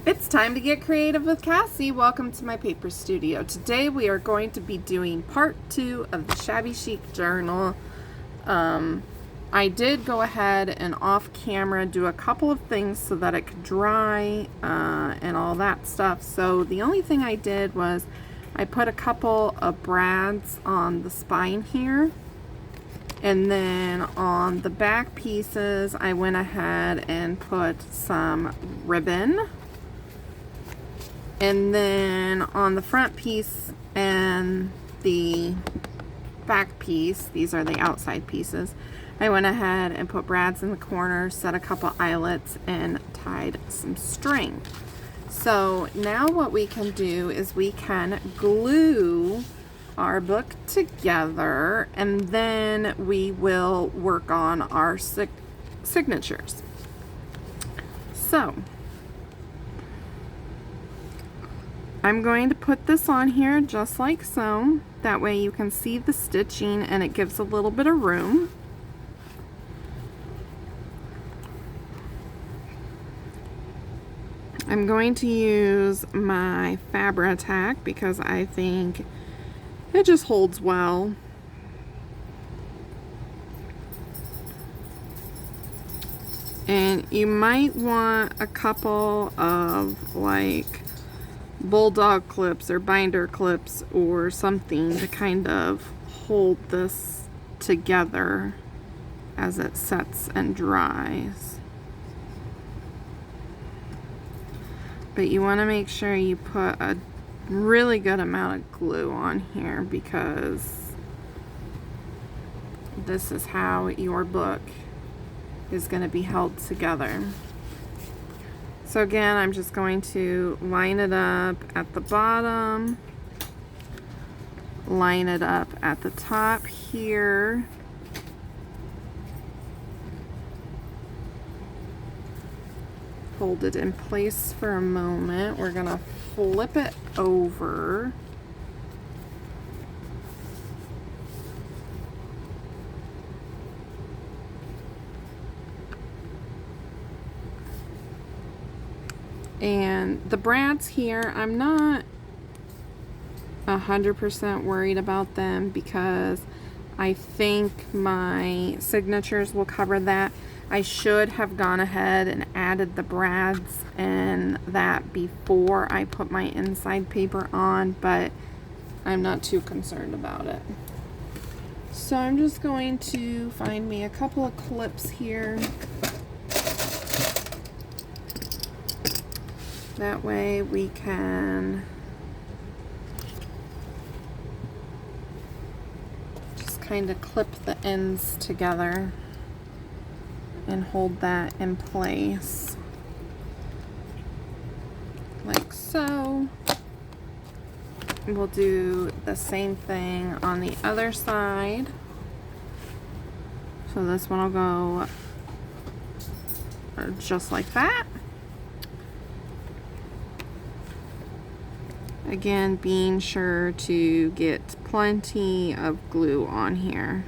It's time to get creative with Cassie. Welcome to my paper studio. Today we are going to be doing part 2 of the Shabby Chic journal. I did go ahead and off camera do a couple of things so that it could dry and all that stuff. So the only thing I did was I put a couple of brads on the spine here. And then on the back pieces, I went ahead and put some ribbon. And then on the front piece and the back piece, these are the outside pieces, I went ahead and put brads in the corner, set a couple eyelets, and tied some string. So now what we can do is we can glue our book together, and then we will work on our signatures. So I'm going to put this on here just like so. That way you can see the stitching and it gives a little bit of room. I'm going to use my Fabri-Tac because I think it just holds well. And you might want a couple of like bulldog clips or binder clips or something to kind of hold this together as it sets and dries. But you want to make sure you put a really good amount of glue on here because this is how your book is going to be held together. So again, I'm just going to line it up at the bottom, line it up at the top here, hold it in place for a moment. We're gonna flip it over. And the brads here, I'm not 100% worried about them because I think my signatures will cover that. I should have gone ahead and added the brads and that before I put my inside paper on, but I'm not too concerned about it. So I'm just going to find me a couple of clips here. That way we can just kind of clip the ends together and hold that in place like so. We'll do the same thing on the other side. So this one will go just like that. Again, being sure to get plenty of glue on here.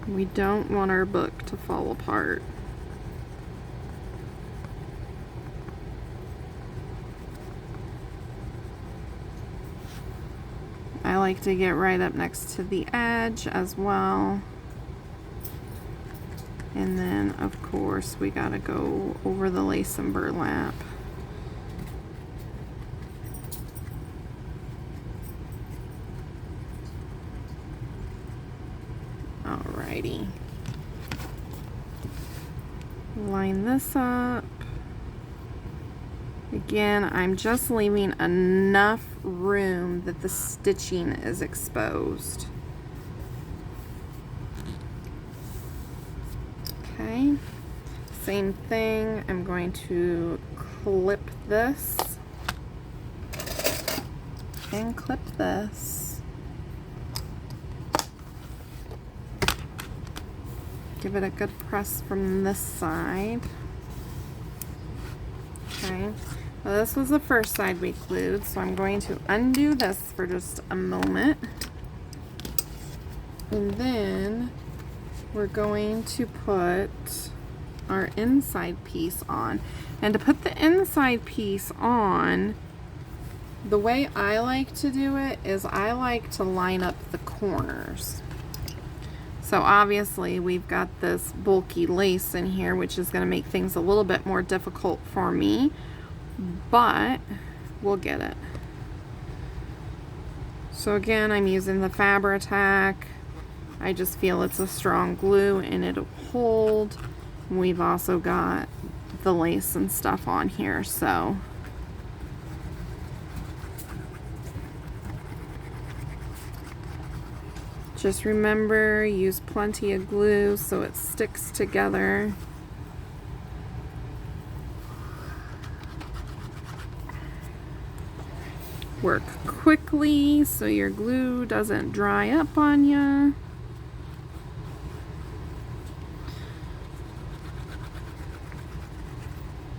We don't want our book to fall apart. I like to get right up next to the edge as well. And then, of course, we gotta go over the lace and burlap. Alrighty. Line this up. Again, I'm just leaving enough room that the stitching is exposed. Okay, same thing. I'm going to clip this and clip this. Give it a good press from this side. Okay, well, this was the first side we glued, so I'm going to undo this for just a moment. And then we're going to put our inside piece on. And to put the inside piece on, the way I like to do it is I like to line up the corners. So obviously we've got this bulky lace in here, which is going to make things a little bit more difficult for me, but we'll get it. So again, I'm using the Fabri-Tac. I just feel it's a strong glue and it'll hold. We've also got the lace and stuff on here, so just remember, use plenty of glue so it sticks together. Work quickly so your glue doesn't dry up on you.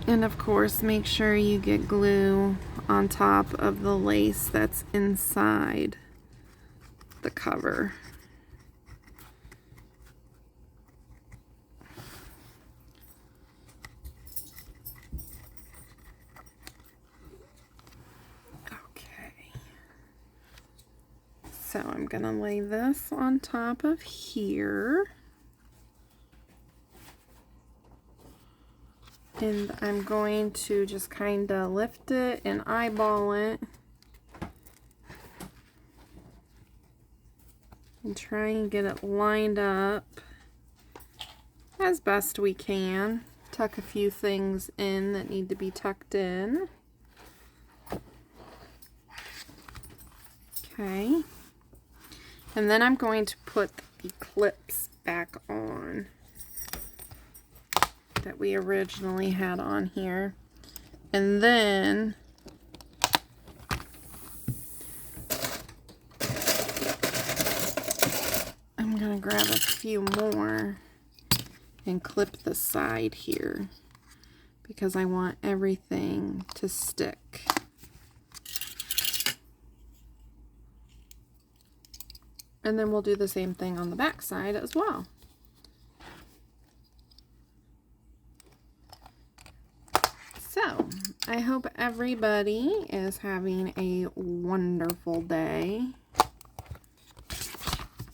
And of course, make sure you get glue on top of the lace that's inside the cover. So I'm gonna lay this on top of here. And I'm going to just kind of lift it and eyeball it. And try and get it lined up as best we can. Tuck a few things in that need to be tucked in. Okay. And then I'm going to put the clips back on that we originally had on here. And then I'm going to grab a few more and clip the side here because I want everything to stick. And then we'll do the same thing on the back side as well. So, I hope everybody is having a wonderful day.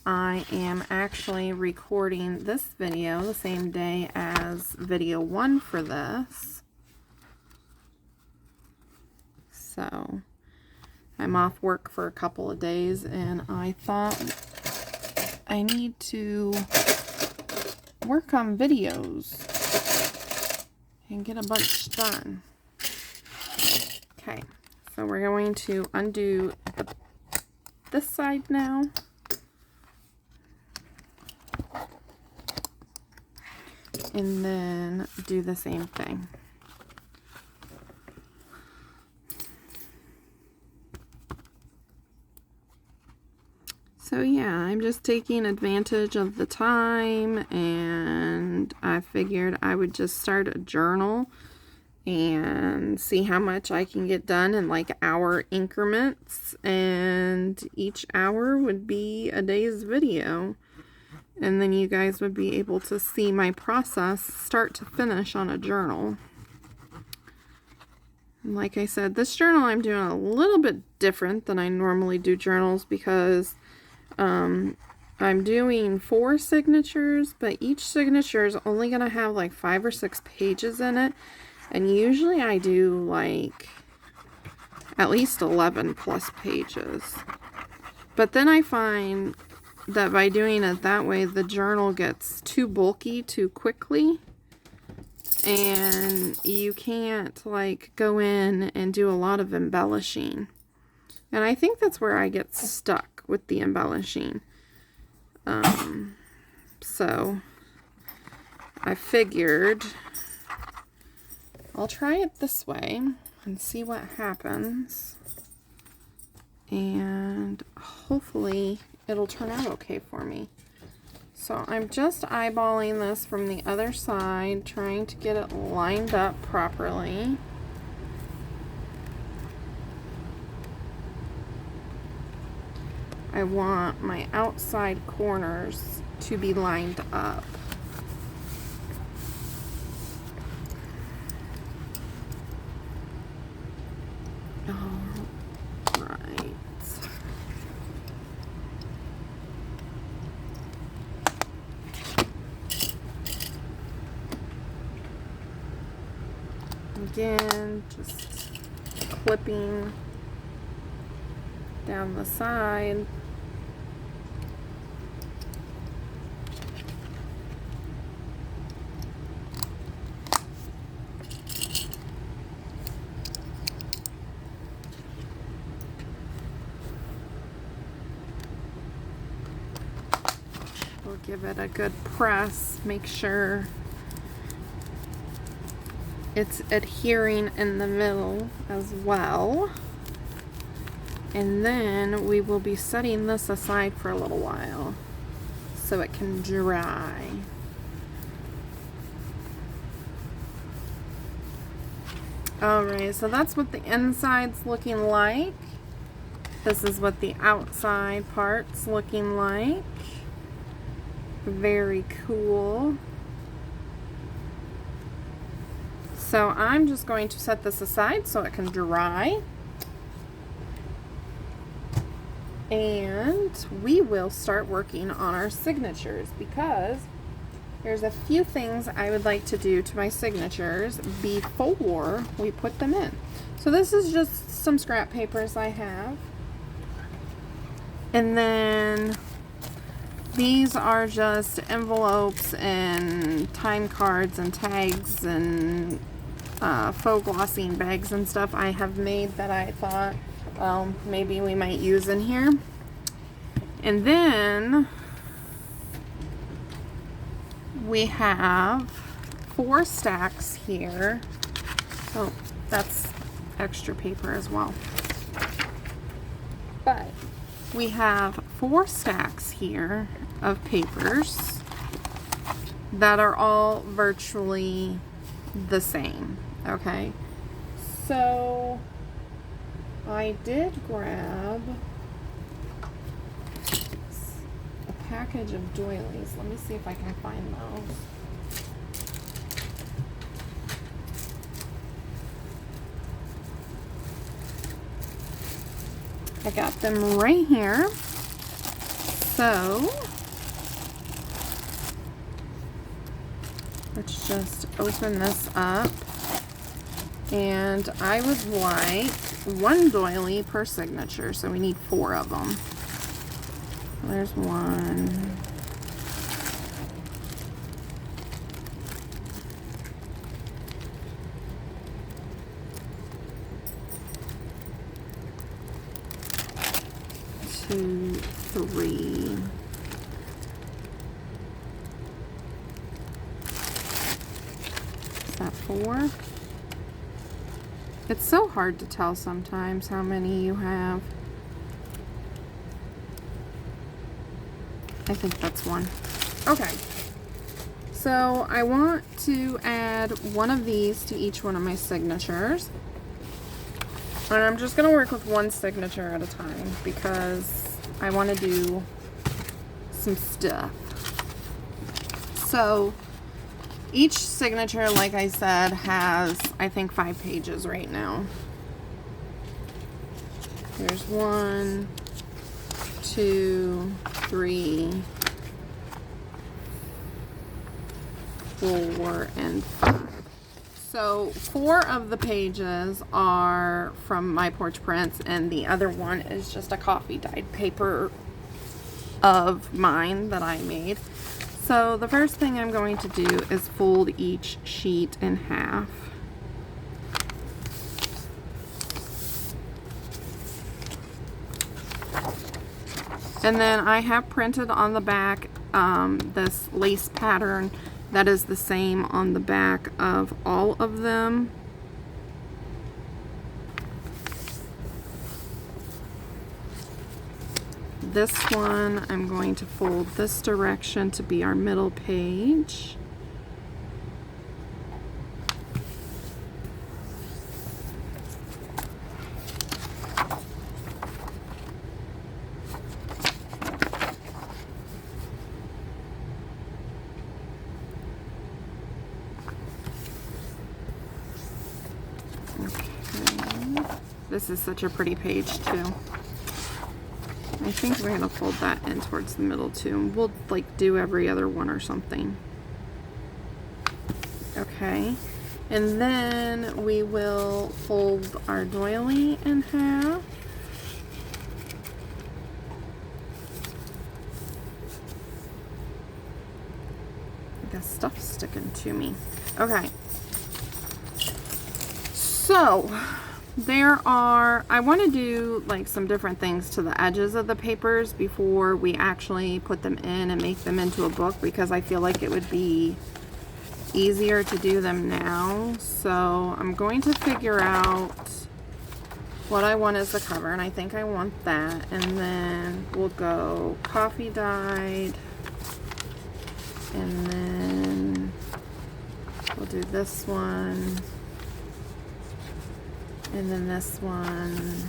I am actually recording this video the same day as video 1 for this. So, I'm off work for a couple of days and I thought I need to work on videos and get a bunch done. Okay, so we're going to undo this side now. And then do the same thing. So yeah, I'm just taking advantage of the time, and I figured I would just start a journal and see how much I can get done in like hour increments, and each hour would be a day's video. And then you guys would be able to see my process start to finish on a journal. And like I said, this journal I'm doing a little bit different than I normally do journals because I'm doing 4 signatures, but each signature is only going to have like 5 or 6 pages in it. And usually I do like at least 11 plus pages. But then I find that by doing it that way, the journal gets too bulky too quickly, and you can't like go in and do a lot of embellishing. And I think that's where I get stuck with the embellishing. So I figured I'll try it this way and see what happens, and hopefully it'll turn out okay for me. So I'm just eyeballing this from the other side, trying to get it lined up properly. I want my outside corners to be lined up. All right. Again, just clipping down the side. We'll give it a good press, make sure it's adhering in the middle as well. And then we will be setting this aside for a little while so it can dry. Alright, so that's what the inside's looking like. This is what the outside part's looking like. Very cool. So I'm just going to set this aside so it can dry. And we will start working on our signatures because there's a few things I would like to do to my signatures before we put them in. So this is just some scrap papers I have. And then these are just envelopes and time cards and tags and faux glossing bags and stuff I have made that I thought, well, maybe we might use in here. And then we have 4 stacks here. Oh, that's extra paper as well. But we have 4 stacks here of papers that are all virtually the same. Okay, so I did grab a package of doilies. Let me see if I can find those. I got them right here. So let's just open this up. And I would like 1 doily per signature, so we need 4 of them. There's 1. Two, 3. Is that 4? It's so hard to tell sometimes how many you have. I think that's 1. Okay. So I want to add 1 of these to each one of my signatures. And I'm just going to work with 1 signature at a time because I want to do some stuff. So each signature, like I said, has, I think, 5 pages right now. There's 1, 2, 3, 4, and 5. So 4 of the pages are from My Porch Prints, and the other one is just a coffee dyed paper of mine that I made. So the first thing I'm going to do is fold each sheet in half. And then I have printed on the back this lace pattern that is the same on the back of all of them. This one, I'm going to fold this direction to be our middle page. This is such a pretty page too. I think we're gonna fold that in towards the middle too. We'll like do every other one or something. Okay, and then we will fold our doily in half. The stuff's sticking to me. Okay. So I want to do like some different things to the edges of the papers before we actually put them in and make them into a book, because I feel like it would be easier to do them now. So I'm going to figure out what I want as the cover, and I think I want that. And then we'll go coffee dyed, and then we'll do this one, and then this one,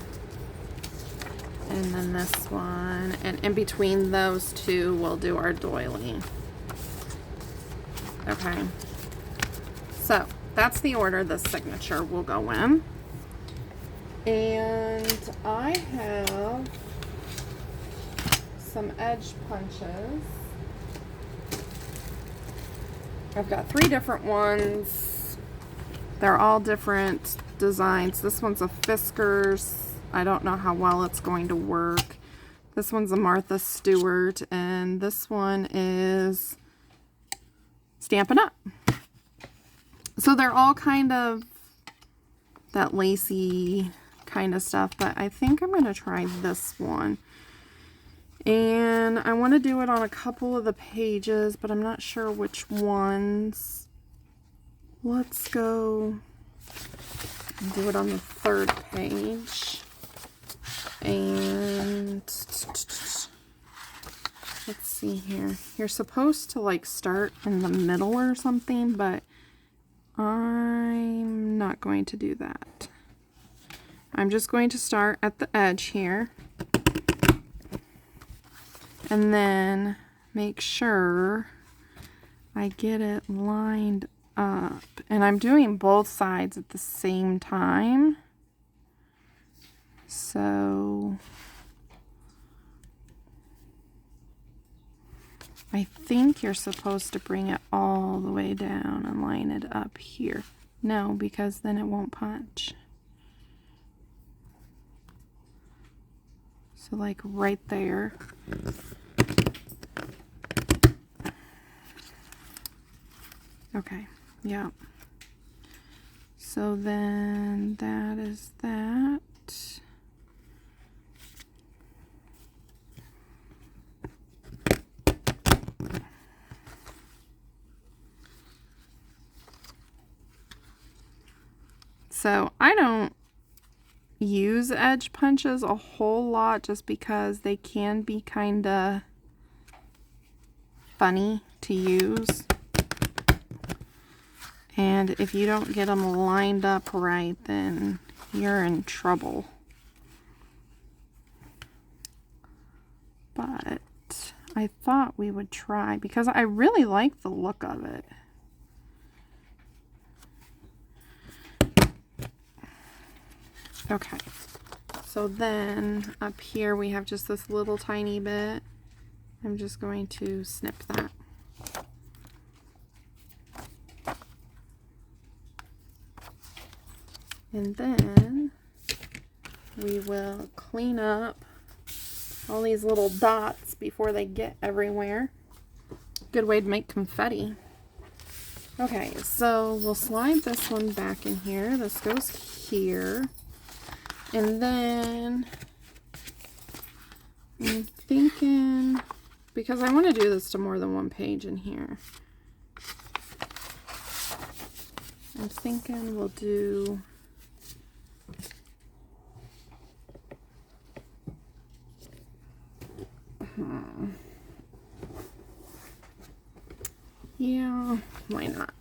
and then this one, and in between those two we'll do our doily. Okay, so that's the order the signature will go in. And I have some edge punches. I've got 3 different ones. They're all different designs. This one's a Fiskars. I don't know how well it's going to work. This one's a Martha Stewart, and this one is Stampin' Up. So they're all kind of that lacy kind of stuff, but I think I'm going to try this one. And I want to do it on a couple of the pages, but I'm not sure which ones. Let's go and do it on the 3rd page. And let's see here. You're supposed to like start in the middle or something, but I'm not going to do that. I'm just going to start at the edge here. And then make sure I get it lined up. And I'm doing both sides at the same time. So I think you're supposed to bring it all the way down and line it up here. No, because then it won't punch. So like right there. Okay, yeah. So then that is that. So I don't use edge punches a whole lot just because they can be kind of funny to use. And if you don't get them lined up right, then you're in trouble. But I thought we would try because I really like the look of it. Okay, so then up here we have just this little tiny bit. I'm just going to snip that. And then we will clean up all these little dots before they get everywhere. Good way to make confetti. Okay, so we'll slide this one back in here. This goes here. And then I'm thinking, because I want to do this to more than one page in here, I'm thinking we'll do yeah, why not?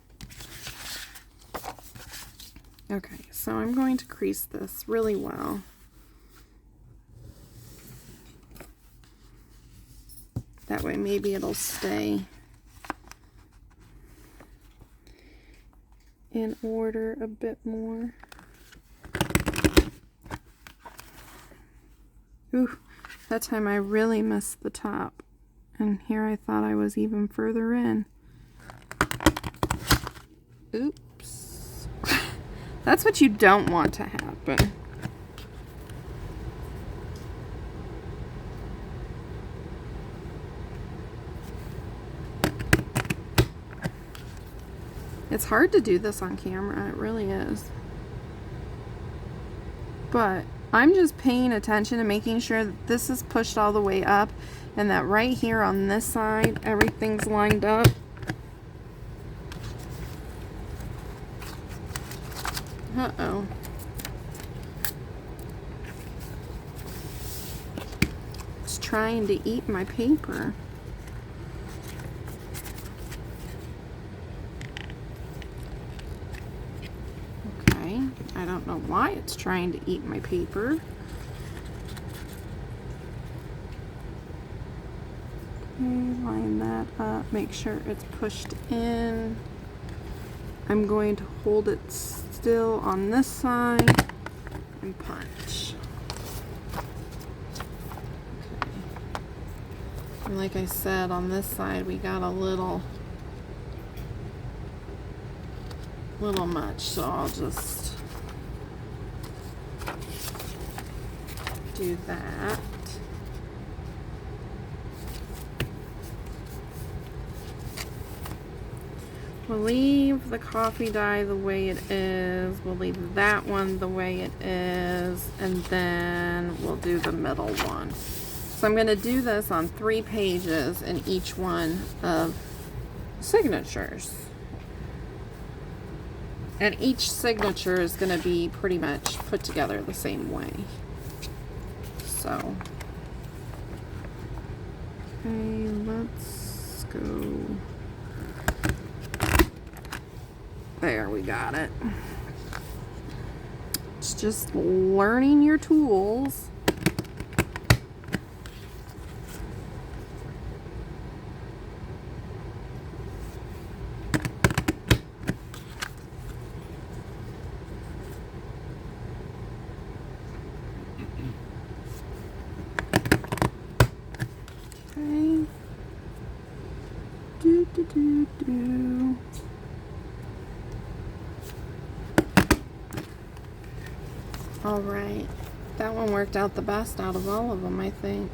Okay, so I'm going to crease this really well. That way maybe it'll stay in order a bit more. Ooh, that time I really missed the top. And here I thought I was even further in. Oops. That's what you don't want to happen. It's hard to do this on camera, it really is. But I'm just paying attention and making sure that this is pushed all the way up and that right here on this side, everything's lined up. Uh-oh. It's trying to eat my paper. I don't know why it's trying to eat my paper. Okay, line that up, make sure it's pushed in. I'm going to hold it still on this side and punch. Okay. And like I said, on this side we got a little much, so I'll just do that. We'll leave the coffee dye the way it is. We'll leave that one the way it is. And then we'll do the middle one. So I'm going to do this on 3 pages in each one of signatures. And each signature is going to be pretty much put together the same way. So, okay, let's go. There, we got it. It's just learning your tools. Okay. Do. All right, that one worked out the best out of all of them, I think.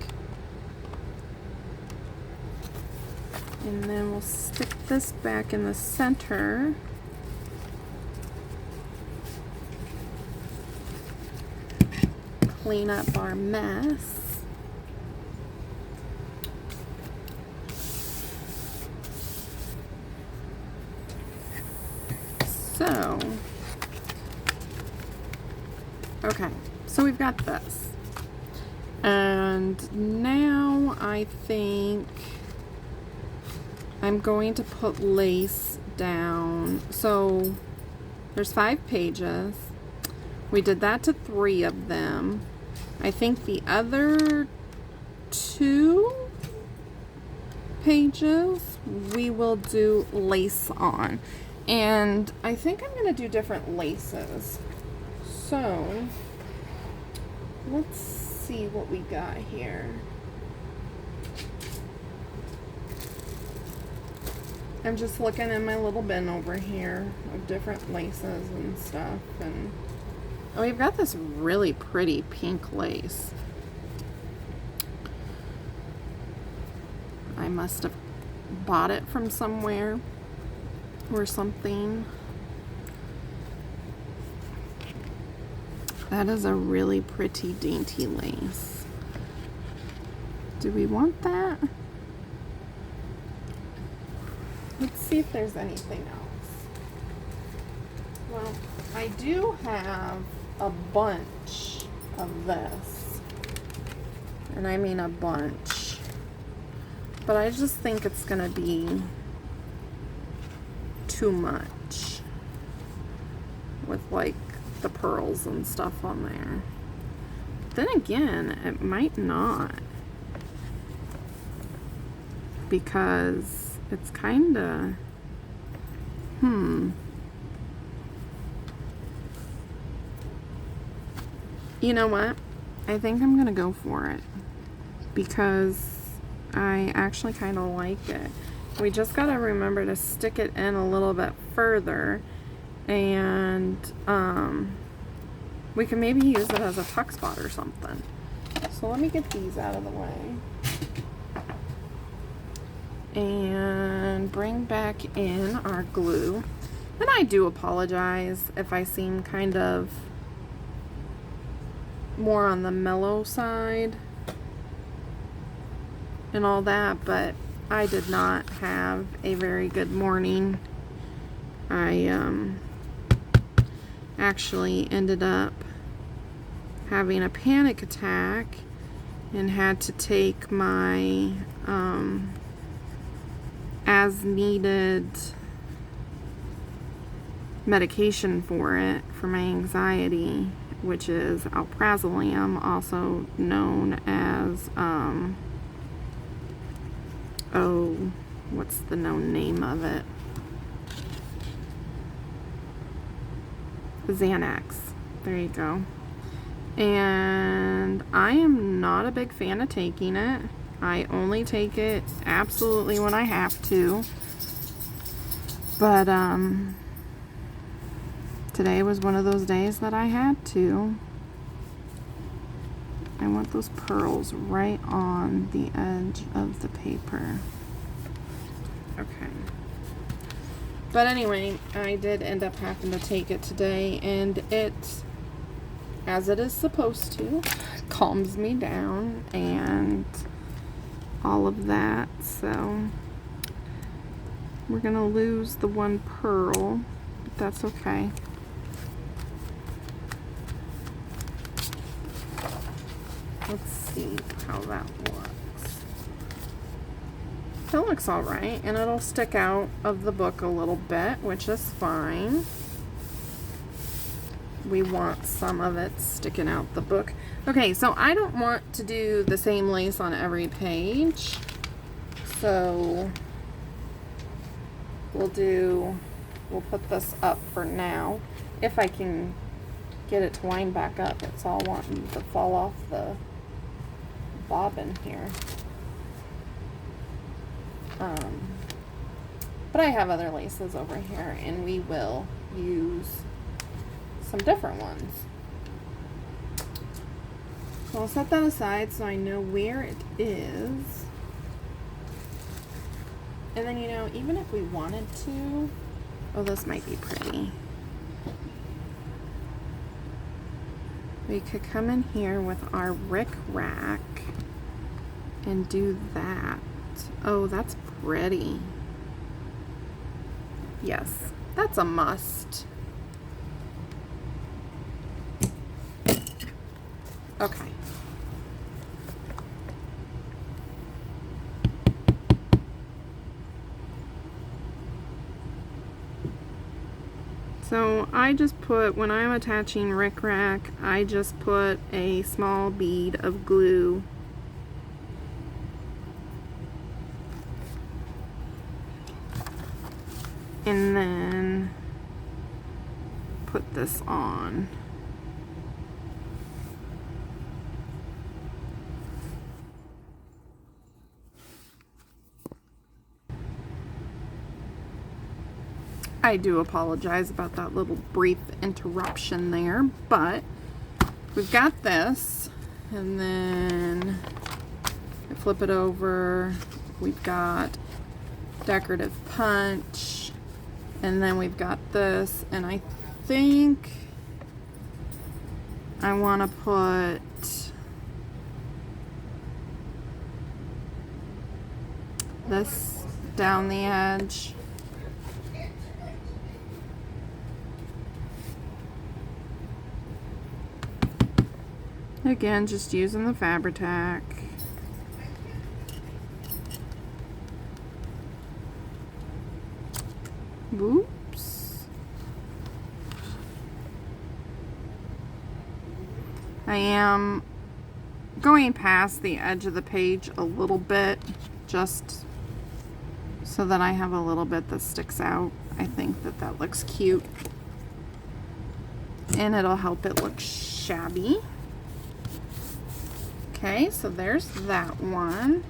And then we'll stick this back in the center. Clean up our mess. So, okay, so we've got this. And now I think I'm going to put lace down. So there's 5 pages. We did that to 3 of them. I think the other 2 pages we will do lace on. And I think I'm going to do different laces. So let's see what we got here. I'm just looking in my little bin over here of different laces and stuff. And oh, we've got this really pretty pink lace. I must have bought it from somewhere or something. That is a really pretty dainty lace. Do we want that? Let's see if there's anything else. Well, I do have a bunch of this. And I mean a bunch. But I just think it's gonna be too much with like the pearls and stuff on there. Then again, it might not, because it's kinda you know what, I think I'm gonna go for it because I actually kind of like it. We just gotta remember to stick it in a little bit further, and we can maybe use it as a tuck spot or something. So let me get these out of the way and bring back in our glue. And I do apologize if I seem kind of more on the mellow side and all that, but I did not have a very good morning. I actually ended up having a panic attack and had to take my as needed medication for it, for my anxiety, which is alprazolam, also known as oh, what's the known name of it? Xanax. There you go. And I am not a big fan of taking it. I only take it absolutely when I have to. But today was one of those days that I had to. I want those pearls right on the edge of the paper. Okay. But anyway, I did end up having to take it today, and it, as it is supposed to, calms me down and all of that. So we're gonna lose the one pearl, but that's okay. Let's see how that looks. That looks alright, and it'll stick out of the book a little bit, which is fine. We want some of it sticking out the book. Okay, so I don't want to do the same lace on every page. So we'll put this up for now. If I can get it to wind back up, it's all wanting to fall off the bobbin here. But I have other laces over here, and we will use some different ones. So I'll set that aside so I know where it is. And then, you know, even if we wanted to, oh, this might be pretty. We could come in here with our Rick Rack and do that. Oh, that's pretty. Yes, that's a must. Okay. So I just put, when I'm attaching Rick Rack, I just put a small bead of glue and then put this on. I do apologize about that little brief interruption there, but we've got this, and then I flip it over. We've got decorative punch, and then we've got this, and I think I want to put this down the edge. Again, just using the Fabri-Tac. Oops. I am going past the edge of the page a little bit, just so that I have a little bit that sticks out. I think that that looks cute, and it'll help it look shabby. Okay, so there's that one.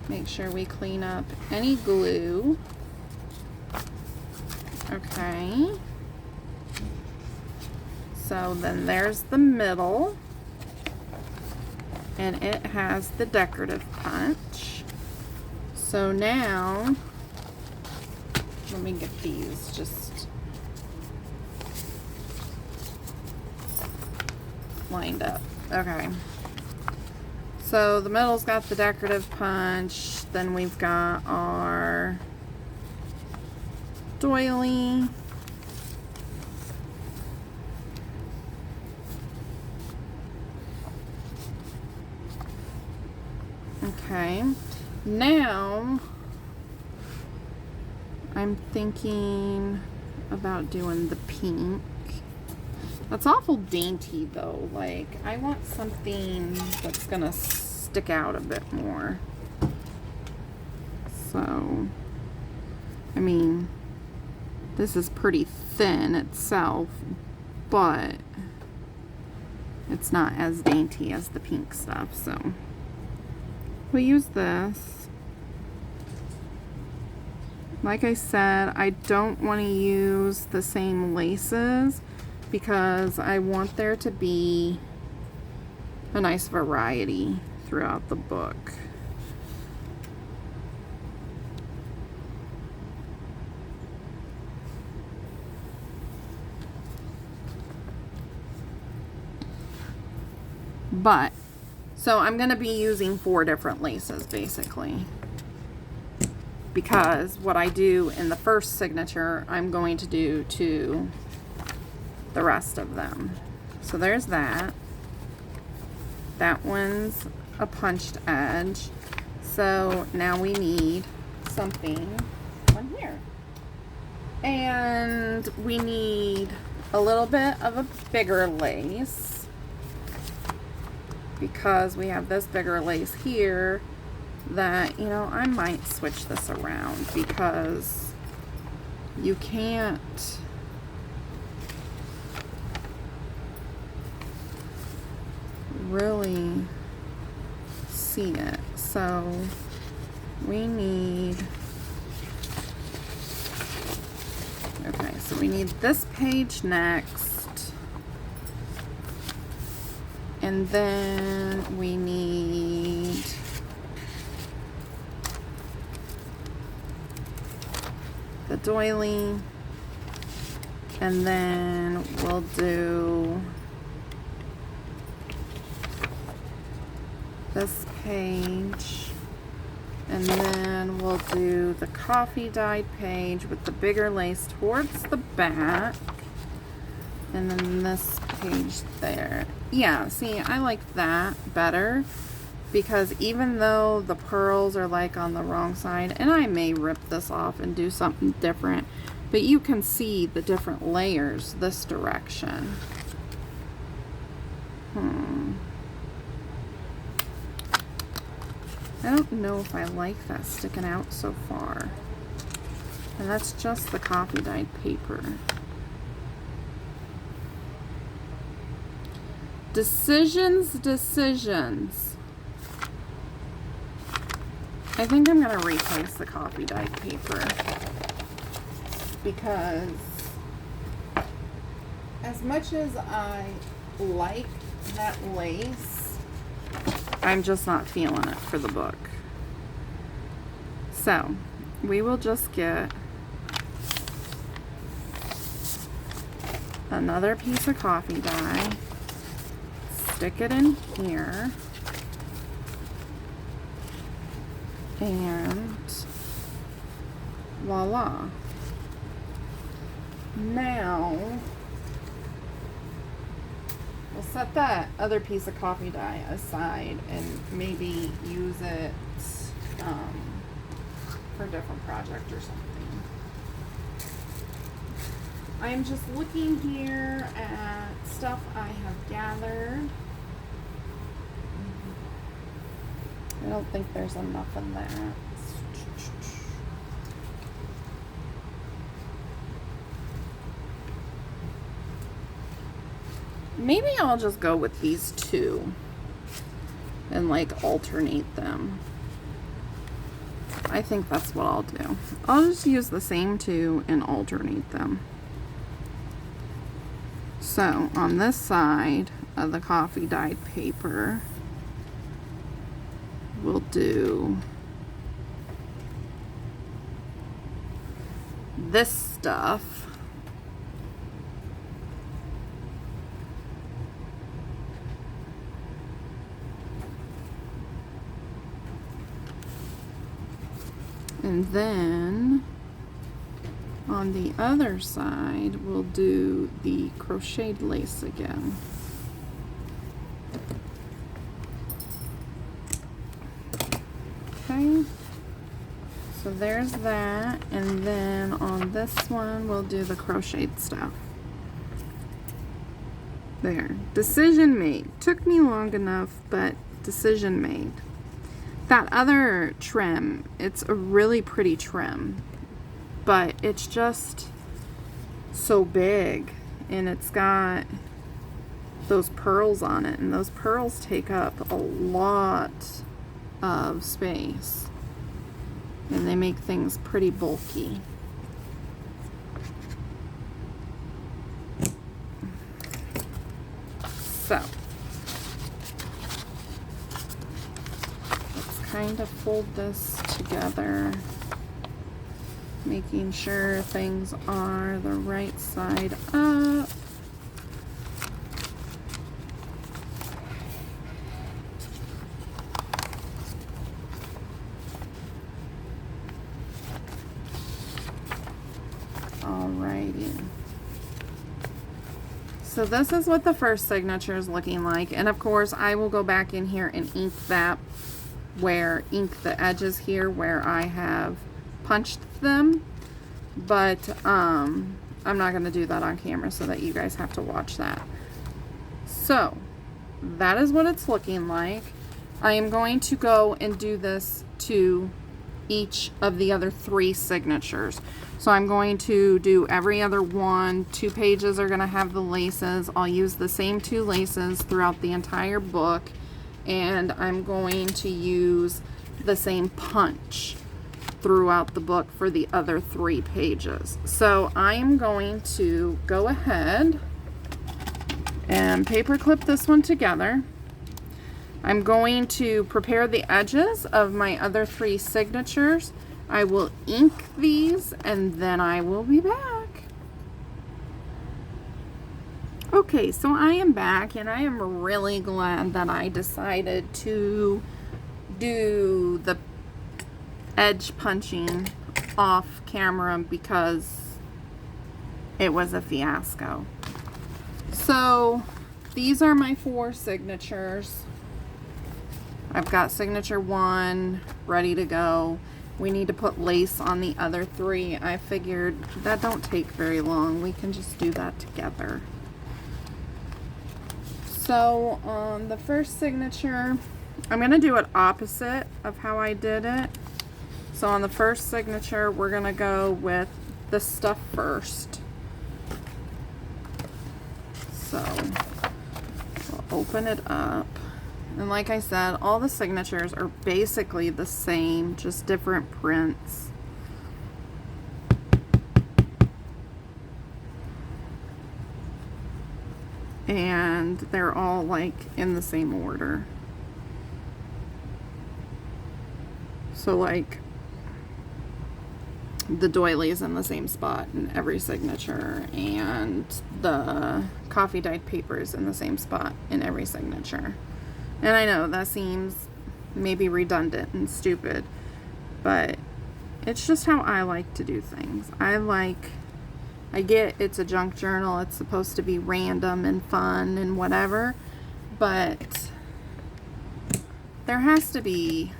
Make sure we clean up any glue. Okay. So then there's the middle. And it has the decorative punch. So now, let me get these just lined up. Okay. So the middle's got the decorative punch. Then we've got our doily. Okay. Now, I'm thinking about doing the pink. That's awful dainty though. Like, I want something that's gonna stick out a bit more. So, I mean, this is pretty thin itself, but it's not as dainty as the pink stuff, so we'll use this. Like I said, I don't want to use the same laces because I want there to be a nice variety throughout the book. But, so I'm going to be using 4 different laces basically, because what I do in the first signature, I'm going to do to the rest of them. So there's that. That one's a punched edge. So now we need something on here. And we need a little bit of a bigger lace, because we have this bigger lace here that, you know, I might switch this around because you can't really see it. So we need, okay, so we need this page next, and then we need the doily, and then we'll do this page, and then we'll do the coffee dyed page with the bigger lace towards the back, and then this page there. Yeah, see, I like that better, because even though the pearls are like on the wrong side, and I may rip this off and do something different, but you can see the different layers this direction. I don't know if I like that sticking out so far. And that's just the coffee dyed paper. Decisions, decisions. I think I'm gonna replace the coffee dyed paper, because as much as I like that lace, I'm just not feeling it for the book. So we will just get another piece of coffee dye, stick it in here, and voila. Now we'll set that other piece of coffee dye aside and maybe use it for a different project or something. I'm just looking here at stuff I have gathered. I don't think there's enough in that. Maybe I'll just go with these two. and like alternate them. I think that's what I'll do. I'll just use the same two and alternate them. So on this side of the coffee dyed paper, we'll do this stuff. And then on the other side, we'll do the crocheted lace again. Okay, so there's that. And then on this one, we'll do the crocheted stuff. There, decision made. Took me long enough, but decision made. That other trim, it's a really pretty trim, but it's just so big, and it's got those pearls on it, and those pearls take up a lot of space, and they make things pretty bulky. So kind of fold this together, making sure things are the right side up. Alrighty. So this is what the first signature is looking like, and of course I will go back in here and ink that ink the edges here where I have punched them, but I'm not going to do that on camera so that you guys have to watch that. So that is what it's looking like. I am going to go and do this to each of the other 3 signatures. So I'm going to do every other one. 2 pages are going to have the laces. I'll use the same 2 laces throughout the entire book. And I'm going to use the same punch throughout the book for the other 3 pages. So I am going to go ahead and paper clip this one together. I'm going to prepare the edges of my other 3 signatures. I will ink these and then I will be back. Okay, so I am back, and I am really glad that I decided to do the edge punching off camera because it was a fiasco. So these are my 4 signatures. I've got signature 1 ready to go. We need to put lace on the other 3. I figured that don't take very long. We can just do that together. So on the first signature, I'm going to do it opposite of how I did it. So on the first signature, we're going to go with this stuff first. So we'll open it up. And like I said, all the signatures are basically the same, just different prints. And they're all like in the same order. So like the doily is in the same spot in every signature, and the coffee dyed paper is in the same spot in every signature. And I know that seems maybe redundant and stupid, but it's just how I like to do things. I get it's a junk journal, it's supposed to be random and fun and whatever, but there has to be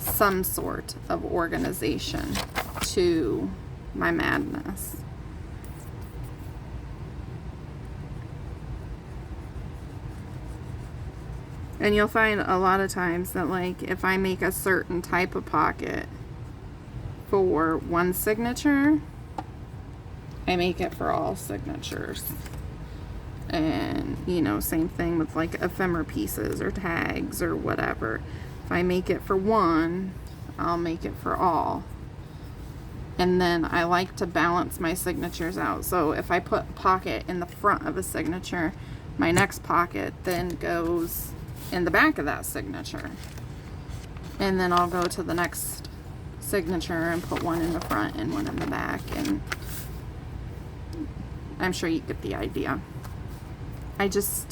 some sort of organization to my madness. And you'll find a lot of times that, like, if I make a certain type of pocket for one signature, I make it for all signatures. And, you know, same thing with like ephemera pieces or tags or whatever. If I make it for one, I'll make it for all. And then I like to balance my signatures out. So if I put a pocket in the front of a signature, my next pocket then goes in the back of that signature. And then I'll go to the next signature and put one in the front and one in the back. And I'm sure you get the idea.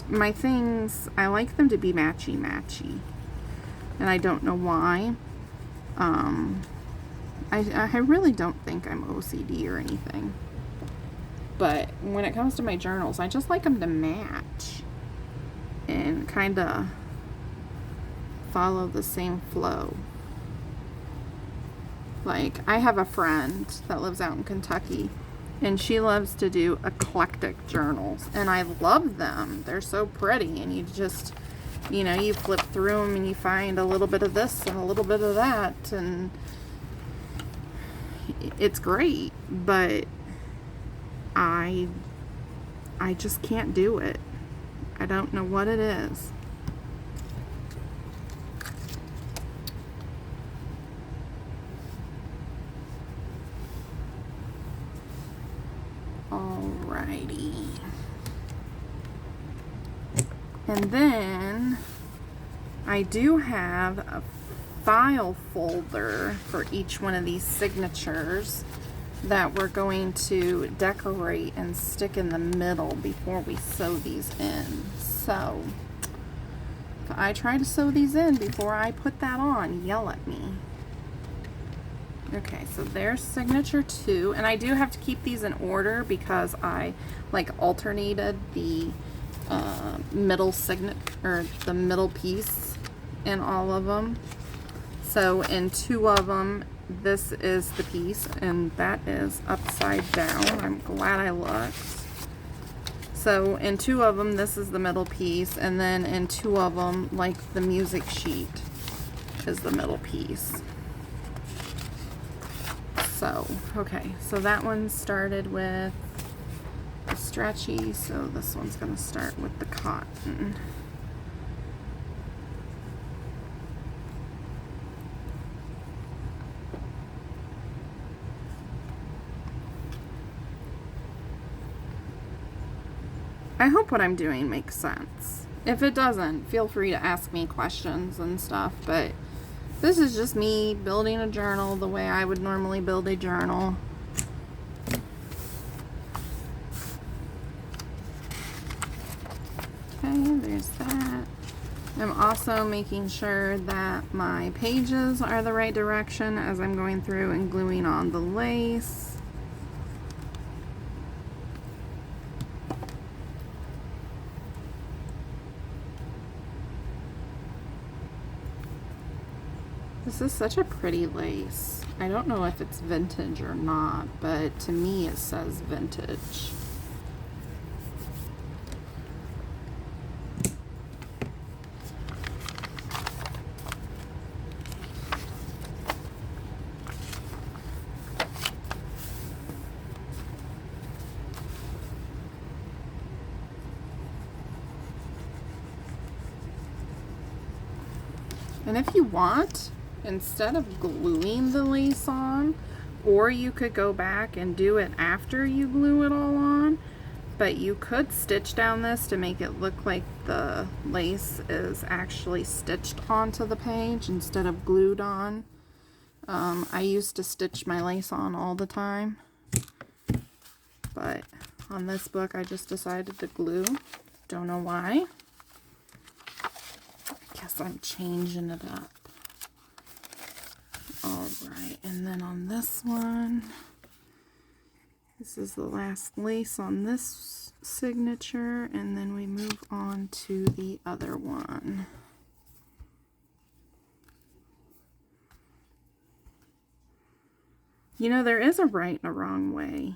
My things, I like them to be matchy-matchy. And I don't know why. I really don't think I'm OCD or anything. But when it comes to my journals, I just like them to match. And kind of follow the same flow. Like, I have a friend that lives out in Kentucky. And she loves to do eclectic journals. And I love them. They're so pretty. And you just, you know, you flip through them and you find a little bit of this and a little bit of that. And it's great. But I just can't do it. I don't know what it is. Alrighty. And then I do have a file folder for each one of these signatures that we're going to decorate and stick in the middle before we sew these in. So if I try to sew these in before I put that on, yell at me. Okay, so there's signature 2, and I do have to keep these in order because I like alternated the middle the middle piece in all of them. So in 2 of them, this is the piece, and that is upside down. I'm glad I looked. So in 2 of them, this is the middle piece, and then in 2 of them, like the music sheet is the middle piece. So, okay, so that one started with the stretchy, so this one's going to start with the cotton. I hope what I'm doing makes sense. If it doesn't, feel free to ask me questions and stuff, but this is just me building a journal the way I would normally build a journal. Okay, there's that. I'm also making sure that my pages are the right direction as I'm going through and gluing on the lace. This is such a pretty lace. I don't know if it's vintage or not, but to me it says vintage. And if you want, instead of gluing the lace on, or you could go back and do it after you glue it all on, but you could stitch down this to make it look like the lace is actually stitched onto the page instead of glued on. I used to stitch my lace on all the time, but on this book I just decided to glue. Don't know why. Guess I'm changing it up. Alright, and then on this one, this is the last lace on this signature, and then we move on to the other one. You know, there is a right and a wrong way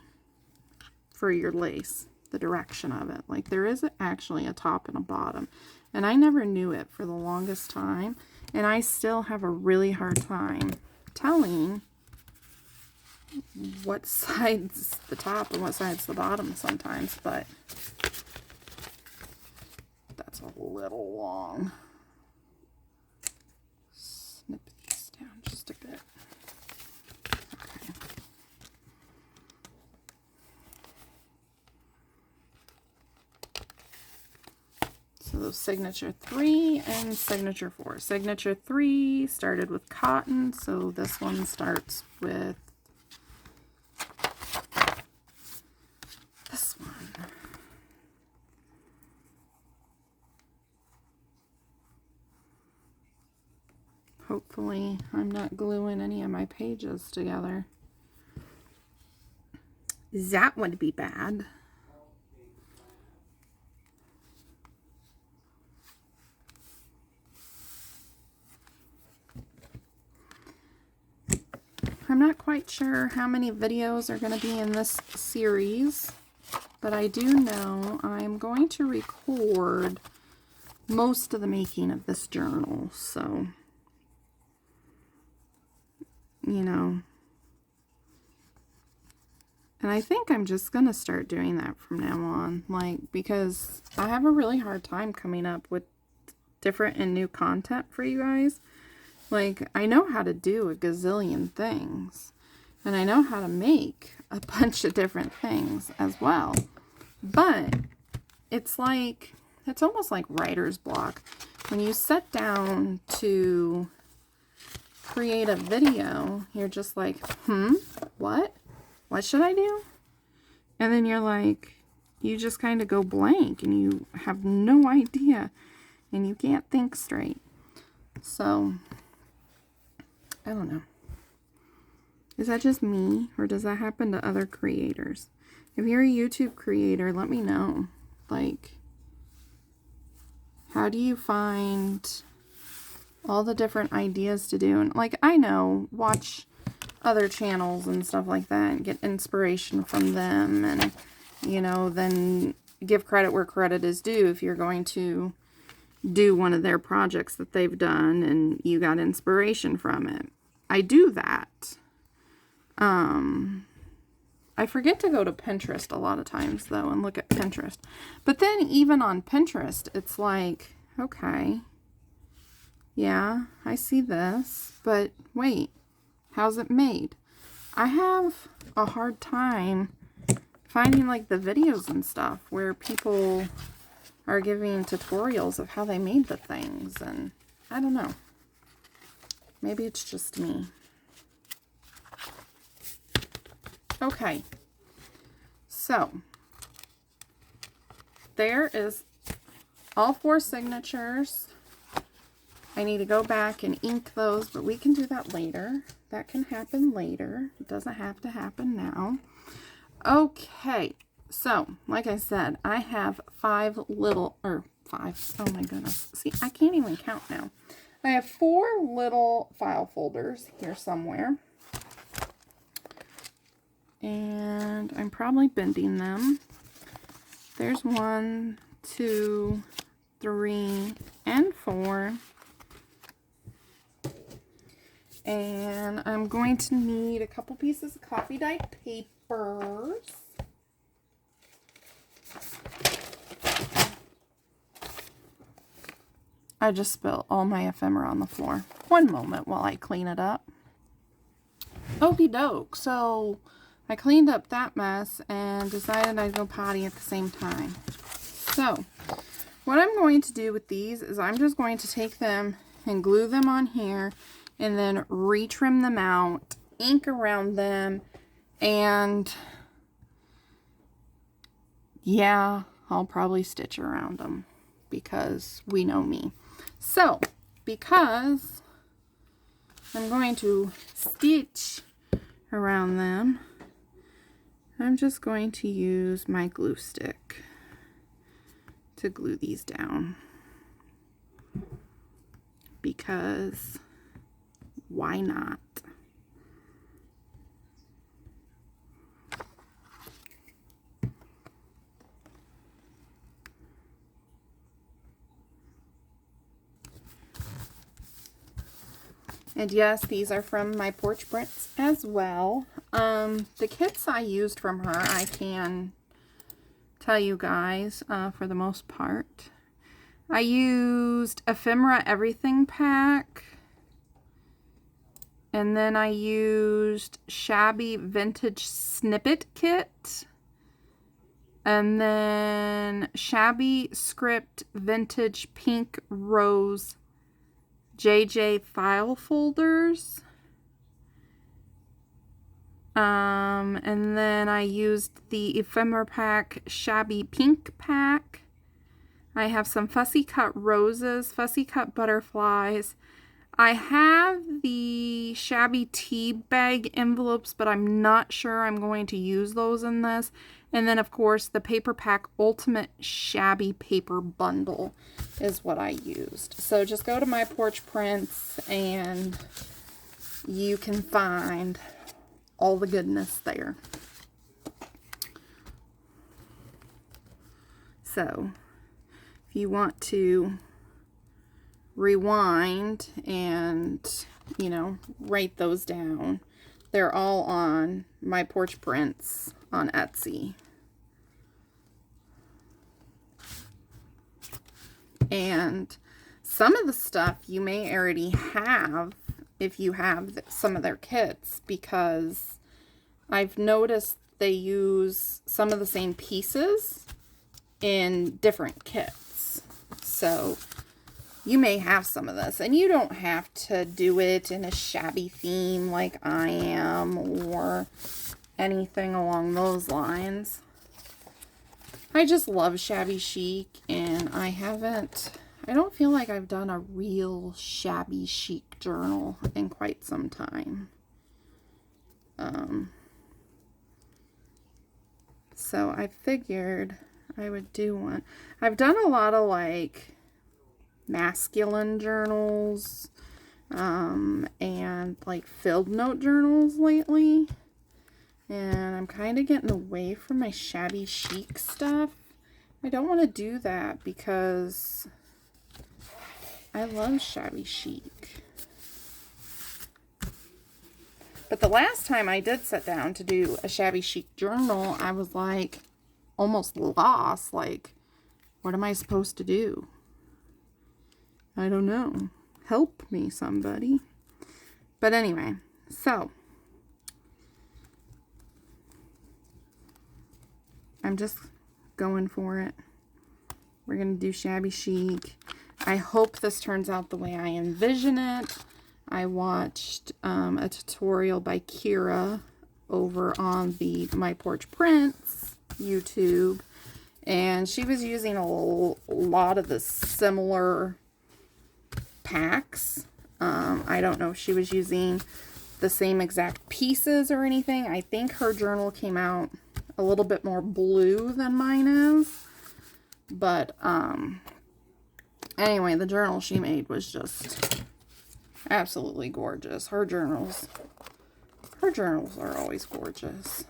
for your lace, the direction of it. Like, there is actually a top and a bottom, and I never knew it for the longest time, and I still have a really hard time telling what side's the top and what side's the bottom sometimes, but little long. Snip these down just a bit. Okay. So those signature 3 and signature 4. Signature 3 started with cotton, so this one starts with this one. Hopefully I'm not gluing any of my pages together. That would be bad. I'm not quite sure how many videos are going to be in this series, but I do know I'm going to record most of the making of this journal, so, you know, and I think I'm just going to start doing that from now on, like, because I have a really hard time coming up with different and new content for you guys. Like, I know how to do a gazillion things, and I know how to make a bunch of different things as well, but it's like, it's almost like writer's block. When you sit down to create a video, you're just like, what? What should I do? And then you're like, you just kind of go blank, and you have no idea, and you can't think straight. So I don't know. Is that just me, or does that happen to other creators? If you're a YouTube creator, let me know. Like, how do you find all the different ideas to do? And like, I know, watch other channels and stuff like that and get inspiration from them, and, you know, then give credit where credit is due if you're going to do one of their projects that they've done and you got inspiration from it. I do that. I forget to go to Pinterest a lot of times, though, and look at Pinterest. But then even on Pinterest, it's like, okay, yeah, I see this, but wait, how's it made? I have a hard time finding, like, the videos and stuff where people are giving tutorials of how they made the things, and I don't know. Maybe it's just me. Okay, so there is all 4 signatures. I need to go back and ink those, but we can do that later. That can happen later. It doesn't have to happen now. Okay, so like I said, I have 5 little, or 5, oh my goodness. See, I can't even count now. I have 4 little file folders here somewhere. And I'm probably bending them. There's 1, 2, 3, and 4. And I'm going to need a couple pieces of coffee dyed papers. I just spilled all my ephemera on the floor. One moment while I clean it up. Okie doke. So I cleaned up that mess and decided I'd go potty at the same time. So what I'm going to do with these is I'm just going to take them and glue them on here and then retrim them out, ink around them, and yeah, I'll probably stitch around them because we know me. So, because I'm going to stitch around them, I'm just going to use my glue stick to glue these down. Because why not? And yes, these are from my porch prints as well. The kits I used from her, I can tell you guys, for the most part. I used Ephemera Everything Pack. And then I used Shabby Vintage Snippet Kit. And then Shabby Script Vintage Pink Rose JJ file folders. And then I used the Ephemera Pack Shabby Pink Pack. I have some Fussy Cut Roses, Fussy Cut Butterflies. I have the Shabby tea bag envelopes, but I'm not sure I'm going to use those in this. And then, of course, the Paper Pack Ultimate Shabby Paper Bundle is what I used. So just go to My Porch Prints and you can find all the goodness there. So if you want to rewind and, you know, write those down, they're all on My Porch Prints on Etsy. And some of the stuff you may already have if you have some of their kits, because I've noticed they use some of the same pieces in different kits. So you may have some of this, and you don't have to do it in a shabby theme like I am or anything along those lines. I just love Shabby Chic, and I don't feel like I've done a real Shabby Chic journal in quite some time. So I figured I would do one. I've done a lot of like masculine journals and like filled note journals lately, and I'm kind of getting away from my Shabby Chic stuff. I don't want to do that because I love Shabby Chic. But the last time I did sit down to do a Shabby Chic journal, I was like almost lost. Like, what am I supposed to do? I don't know. Help me, somebody. But anyway, so I'm just going for it. We're going to do Shabby Chic. I hope this turns out the way I envision it. I watched a tutorial by Kira over on the My Porch Prints YouTube, and she was using a lot of the similar packs. I don't know if she was using the same exact pieces or anything. I think her journal came out a little bit more blue than mine is. But anyway, the journal she made was just absolutely gorgeous. Her journals are always gorgeous.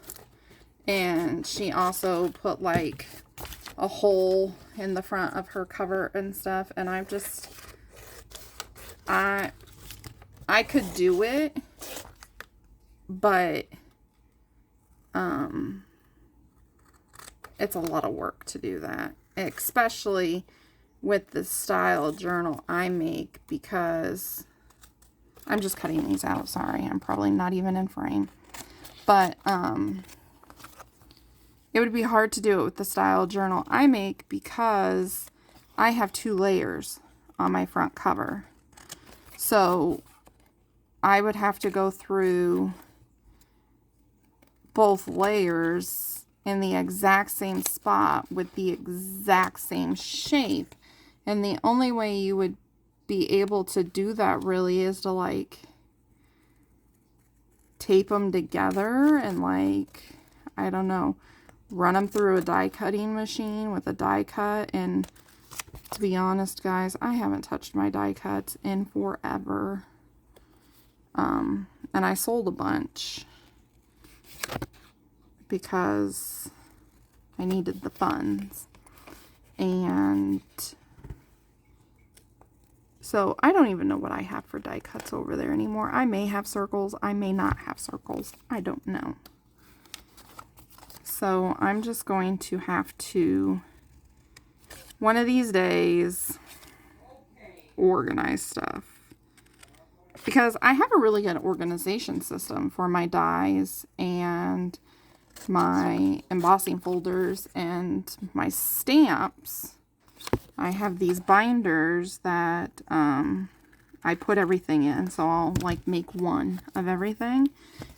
And she also put like a hole in the front of her cover and stuff, and I could do it, but it's a lot of work to do that, especially with the style journal I make, because I'm just cutting these out. Sorry, I'm probably not even in frame. But it would be hard to do it with the style journal I make because I have 2 layers on my front cover. So I would have to go through both layers in the exact same spot with the exact same shape. And the only way you would be able to do that really is to like tape them together and like, I don't know, run them through a die cutting machine with a die cut. And to be honest, guys, I haven't touched my die cuts in forever. And I sold a bunch because I needed the funds. And so I don't even know what I have for die cuts over there anymore. I may have circles. I may not have circles. I don't know. So I'm just going to have to, one of these days, organize stuff. Because I have a really good organization system for my dies and my embossing folders and my stamps. I have these binders that I put everything in. So I'll like make one of everything.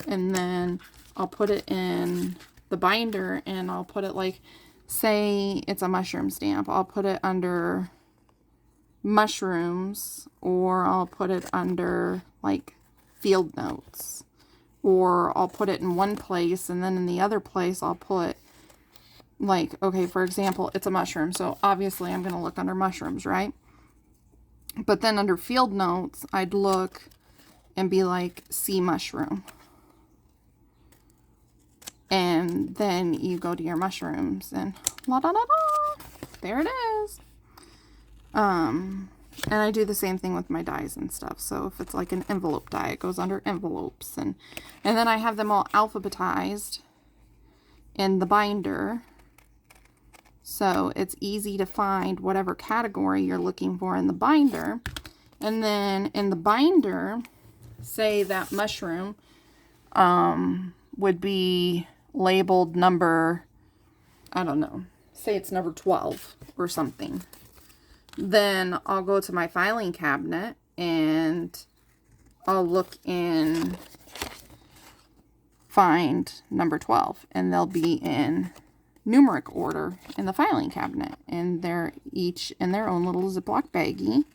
And then I'll put it in the binder and I'll put it like, say it's a mushroom stamp. I'll put it under mushrooms, or I'll put it under like field notes, or I'll put it in one place and then in the other place I'll put like, okay, for example, it's a mushroom, so obviously I'm going to look under mushrooms, right? But then under field notes I'd look and be like, sea mushroom, and then you go to your mushrooms and la da da da, there it is. And I do the same thing with my dies and stuff. So if it's like an envelope die, it goes under envelopes. And then I have them all alphabetized in the binder. So it's easy to find whatever category you're looking for in the binder. And then in the binder, say that mushroom would be labeled number, I don't know, say it's number 12 or something. Then I'll go to my filing cabinet and I'll look in, find number 12, and they'll be in numeric order in the filing cabinet, and they're each in their own little Ziploc baggie.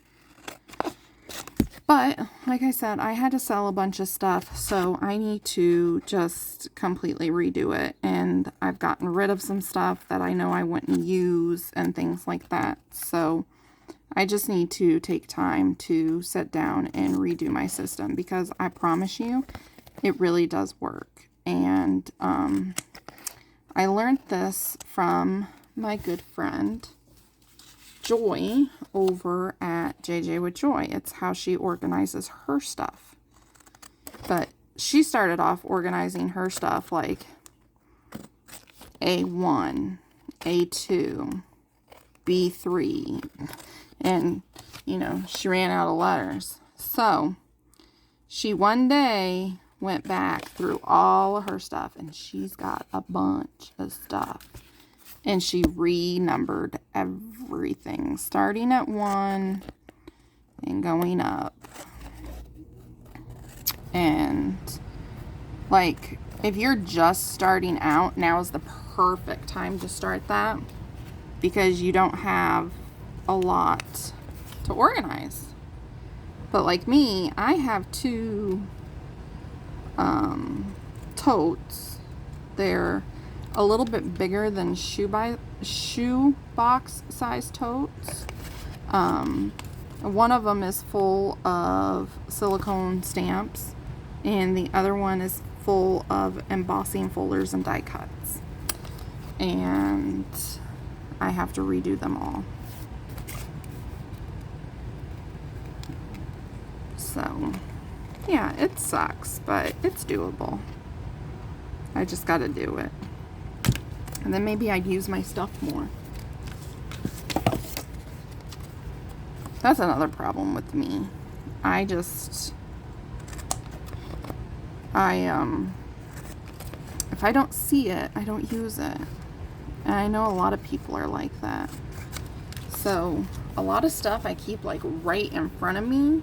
But like I said, I had to sell a bunch of stuff, so I need to just completely redo it. And I've gotten rid of some stuff that I know I wouldn't use and things like that. So I just need to take time to sit down and redo my system, because I promise you, it really does work. And I learned this from my good friend Joy over at JJ with Joy. It's how she organizes her stuff. But she started off organizing her stuff like A1, A2, B3. And, you know, she ran out of letters. So, she one day went back through all of her stuff, and she's got a bunch of stuff. And she renumbered everything, starting at 1 and going up. And, like, if you're just starting out, now is the perfect time to start that, because you don't have a lot to organize. But like me, I have 2 totes. They're a little bit bigger than shoe box size totes. One of them is full of silicone stamps, and the other one is full of embossing folders and die cuts. And I have to redo them all. So, yeah, it sucks, but it's doable. I just gotta do it. And then maybe I'd use my stuff more. That's another problem with me. If I don't see it, I don't use it. And I know a lot of people are like that. So, a lot of stuff I keep like right in front of me.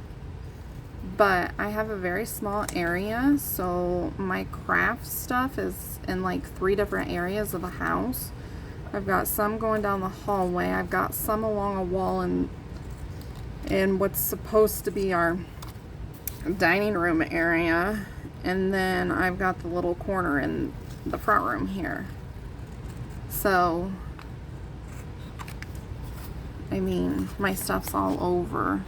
But I have a very small area, so my craft stuff is in like 3 different areas of the house. I've got some going down the hallway. I've got some along a wall in what's supposed to be our dining room area. And then I've got the little corner in the front room here. So, I mean, my stuff's all over.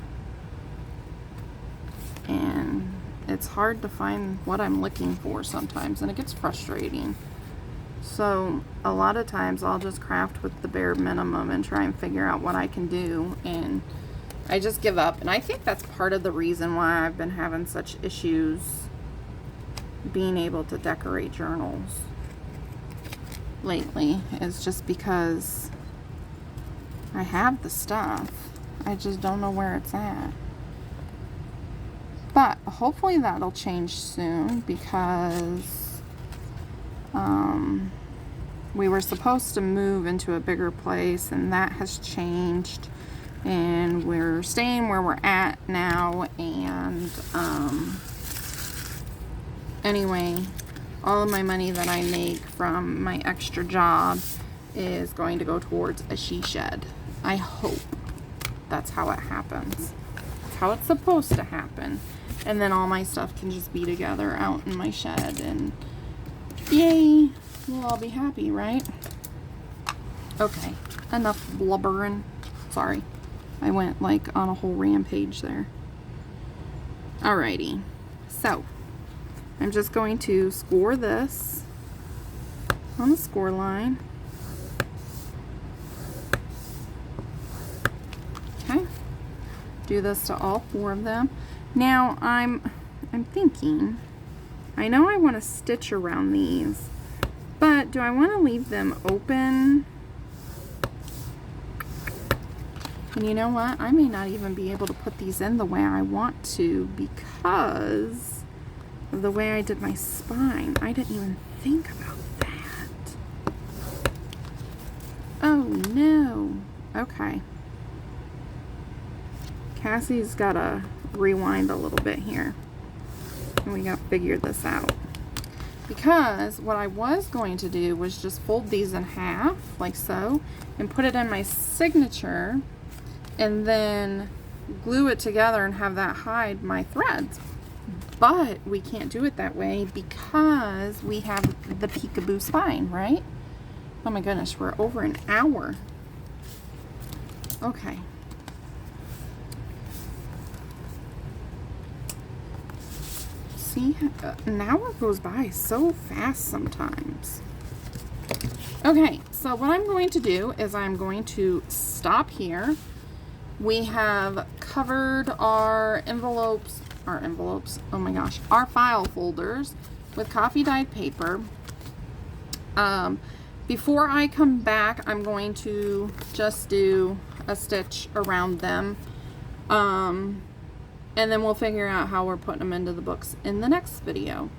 And it's hard to find what I'm looking for sometimes, and it gets frustrating. So a lot of times I'll just craft with the bare minimum and try and figure out what I can do, and I just give up. And I think that's part of the reason why I've been having such issues being able to decorate journals lately, is just because I have the stuff. I just don't know where it's at. But hopefully that'll change soon, because we were supposed to move into a bigger place, and that has changed, and we're staying where we're at now. And anyway, all of my money that I make from my extra job is going to go towards a she shed. I hope that's how it happens. That's how it's supposed to happen. And then all my stuff can just be together out in my shed, and yay, we'll all be happy, right? Okay, enough blubbering. Sorry, I went like on a whole rampage there. Alrighty, so I'm just going to score this on the score line. Okay, do this to all 4 of them. Now I'm thinking, I know I want to stitch around these, but do I want to leave them open? And you know what? I may not even be able to put these in the way I want to, because of the way I did my spine. I didn't even think about that. Oh no. Okay. Cassie's got to rewind a little bit here. And we got to figure this out. Because what I was going to do was just fold these in half, like so, and put it in my signature, and then glue it together and have that hide my threads. But we can't do it that way because we have the peekaboo spine, right? Oh my goodness, we're over an hour. Okay. See, an hour goes by so fast sometimes. Okay, so what I'm going to do is I'm going to stop here. We have covered our envelopes, oh my gosh, our file folders with coffee dyed paper. Before I come back, I'm going to just do a stitch around them. And then we'll figure out how we're putting them into the books in the next video.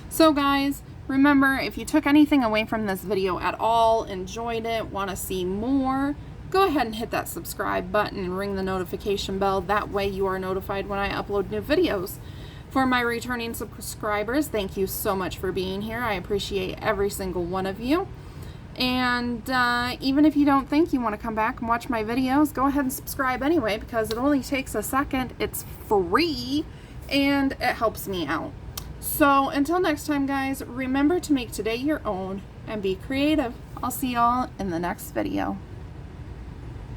So guys, remember, if you took anything away from this video at all, enjoyed it, want to see more, go ahead and hit that subscribe button and ring the notification bell. That way you are notified when I upload new videos. For my returning subscribers, thank you so much for being here. I appreciate every single one of you. And even if you don't think you want to come back and watch my videos, go ahead and subscribe anyway, because it only takes a second. It's free and it helps me out. So until next time, guys, remember to make today your own and be creative. I'll see y'all in the next video.